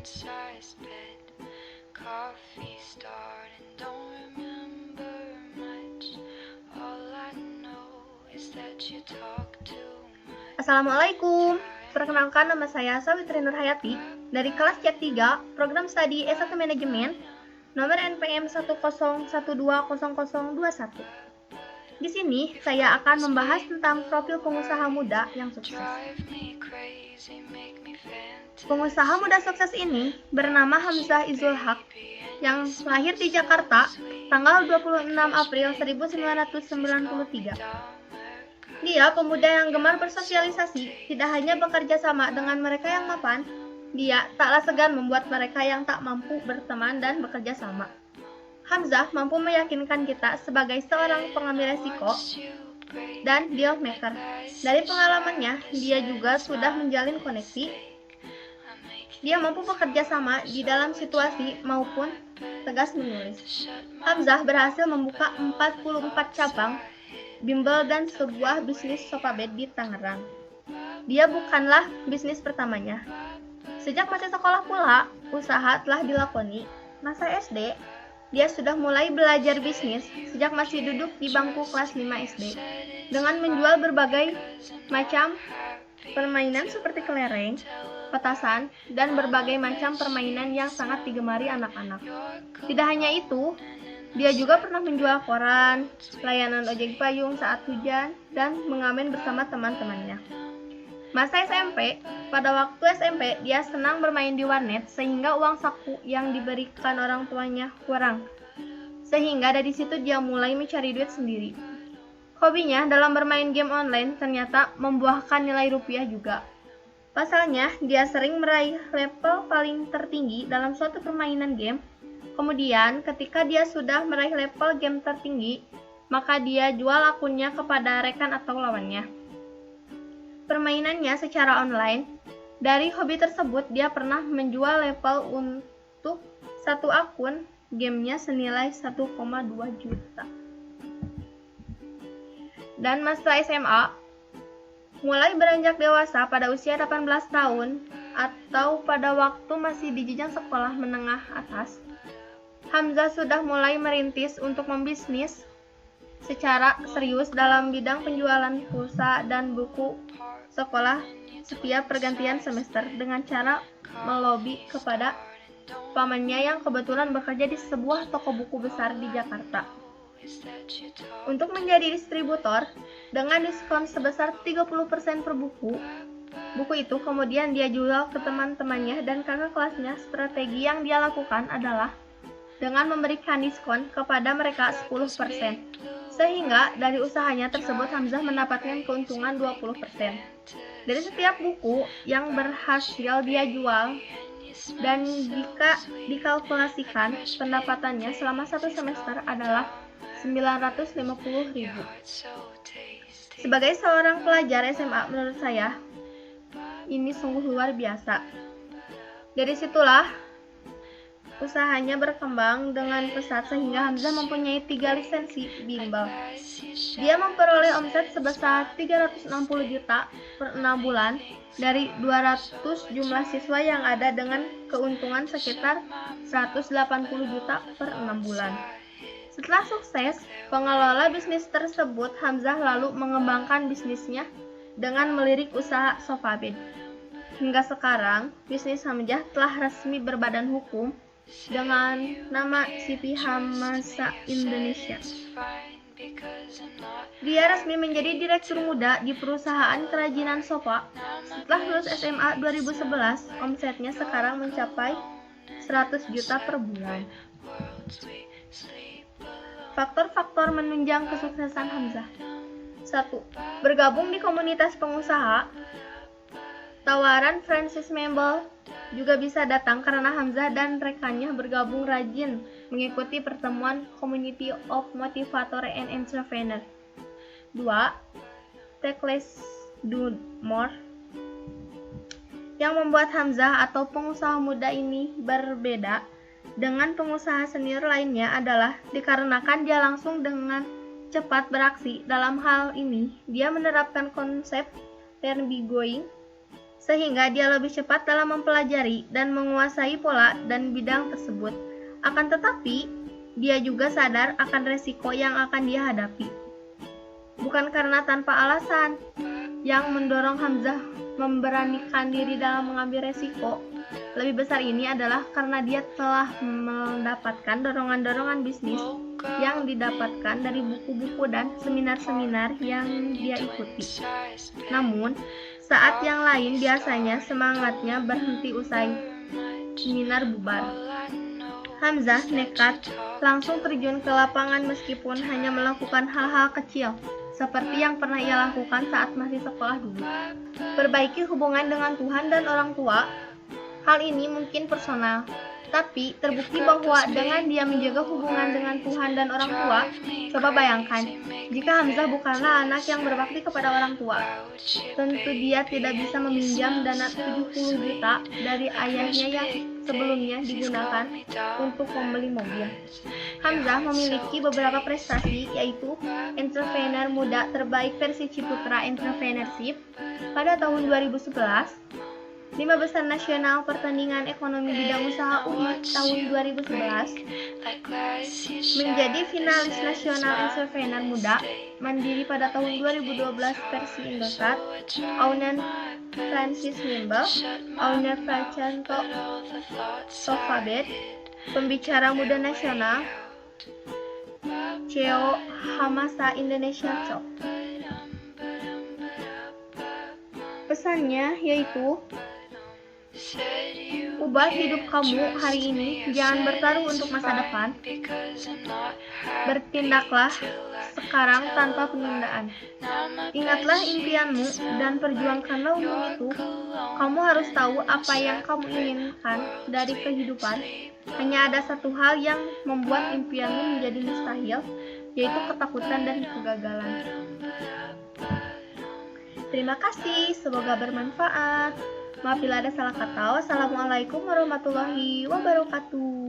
bed-sized bed, coffee starred and don't remember much. All I know is that you talk too much. Assalamualaikum. Perkenalkan, nama saya Sawitri Nurhayati dari kelas C 3 Program Studi S1 Manajemen nomor NPM 101200021. Di sini saya akan membahas tentang profil pengusaha muda yang sukses. Pengusaha muda sukses ini bernama Hamzah Izul Haq yang lahir di Jakarta tanggal 26 April 1993. Dia pemuda yang gemar bersosialisasi, tidak hanya bekerja sama dengan mereka yang mapan, dia taklah segan membuat mereka yang tak mampu berteman dan bekerja sama. Hamzah mampu meyakinkan kita sebagai seorang pengambil resiko dan deal maker. Dari pengalamannya, dia juga sudah menjalin koneksi. Dia mampu bekerja sama di dalam situasi maupun tegas menulis. Hamzah berhasil membuka 44 cabang bimbel dan sebuah bisnis sofa bed di Tangerang. Dia bukanlah bisnis pertamanya. Sejak masih sekolah pula, usaha telah dilakoni. Masa SD, dia sudah mulai belajar bisnis sejak masih duduk di bangku kelas 5 SD dengan menjual berbagai macam permainan seperti kelereng, petasan, dan berbagai macam permainan yang sangat digemari anak-anak. Tidak hanya itu, dia juga pernah menjual koran, layanan ojek payung saat hujan, dan mengamen bersama teman-temannya. Masa SMP, pada waktu SMP dia senang bermain di warnet sehingga uang saku yang diberikan orang tuanya kurang. Sehingga dari situ dia mulai mencari duit sendiri. Hobinya dalam bermain game online ternyata membuahkan nilai rupiah juga. Pasalnya, dia sering meraih level paling tertinggi dalam suatu permainan game. Kemudian, ketika dia sudah meraih level game tertinggi, maka dia jual akunnya kepada rekan atau lawannya. Permainannya secara online. Dari hobi tersebut, dia pernah menjual level untuk satu akun gamenya senilai 1,2 juta. Dan masa SMA, mulai beranjak dewasa pada usia 18 tahun atau pada waktu masih di jenjang sekolah menengah atas, Hamzah sudah mulai merintis untuk membisnis secara serius dalam bidang penjualan pulsa dan buku sekolah setiap pergantian semester dengan cara melobi kepada pamannya yang kebetulan bekerja di sebuah toko buku besar di Jakarta untuk menjadi distributor dengan diskon sebesar 30% per buku. Buku itu kemudian dia jual ke teman-temannya dan kakak kelasnya. Strategi yang dia lakukan adalah dengan memberikan diskon kepada mereka 10%. Sehingga dari usahanya tersebut Hamzah mendapatkan keuntungan 20%. Dari setiap buku yang berhasil dia jual, dan jika dikalkulasikan pendapatannya selama satu semester adalah 950.000. Sebagai seorang pelajar SMA, menurut saya ini sungguh luar biasa. Dari situlah usahanya berkembang dengan pesat sehingga Hamzah mempunyai 3 lisensi bimbel. Dia memperoleh omset sebesar 360 juta per 6 bulan dari 200 jumlah siswa yang ada dengan keuntungan sekitar 180 juta per 6 bulan. Setelah sukses, pengelola bisnis tersebut Hamzah lalu mengembangkan bisnisnya dengan melirik usaha sofa bed. Hingga sekarang, bisnis Hamzah telah resmi berbadan hukum dengan nama CV Hamasa Indonesia. Dia resmi menjadi direktur muda di perusahaan kerajinan sofa. Setelah lulus SMA 2011, omsetnya sekarang mencapai 100 juta per bulan. Faktor-faktor menunjang kesuksesan Hamzah. 1. Bergabung di komunitas pengusaha. Tawaran Francis Membel juga bisa datang karena Hamzah dan rekannya bergabung rajin mengikuti pertemuan Community of Motivator and Entrepreneur. 2. Take less, do more. Yang membuat Hamzah atau pengusaha muda ini berbeda dengan pengusaha senior lainnya adalah dikarenakan dia langsung dengan cepat beraksi. Dalam hal ini, dia menerapkan konsep learn by going sehingga dia lebih cepat dalam mempelajari dan menguasai pola dan bidang tersebut. Akan tetapi, dia juga sadar akan resiko yang akan dia hadapi. Bukan karena tanpa alasan yang mendorong Hamzah memberanikan diri dalam mengambil resiko. Lebih besar ini adalah karena dia telah mendapatkan dorongan-dorongan bisnis yang didapatkan dari buku-buku dan seminar-seminar yang dia ikuti. Namun, saat yang lain biasanya semangatnya berhenti usai seminar bubar. Hamzah nekat langsung terjun ke lapangan meskipun hanya melakukan hal-hal kecil seperti yang pernah ia lakukan saat masih sekolah dulu. Perbaiki hubungan dengan Tuhan dan orang tua. Hal ini mungkin personal, tapi terbukti bahwa dengan dia menjaga hubungan dengan Tuhan dan orang tua, coba bayangkan, jika Hamzah bukanlah anak yang berbakti kepada orang tua, tentu dia tidak bisa meminjam dana 70 juta dari ayahnya yang sebelumnya digunakan untuk membeli mobil. Hamzah memiliki beberapa prestasi, yaitu entrepreneur muda terbaik versi Ciputra Entrepreneurship pada tahun 2011, 5 besar nasional pertandingan ekonomi bidang usaha UI tahun 2011, menjadi finalis nasional entrepreneur muda mandiri pada tahun 2012 versi Indosat, owner Francis Nimble, owner Francesco Sofabet, pembicara muda nasional, CEO Hamasa Indonesia Shop. Pesannya yaitu, ubah hidup kamu hari ini, jangan bertaruh untuk masa depan. Bertindaklah sekarang tanpa penundaan. Ingatlah impianmu dan perjuangkanlah untuk itu. Kamu harus tahu apa yang kamu inginkan dari kehidupan. Hanya ada satu hal yang membuat impianmu menjadi mustahil, yaitu ketakutan dan kegagalan. Terima kasih, semoga bermanfaat. Maaf bila ada salah kata. Wassalamualaikum warahmatullahi wabarakatuh.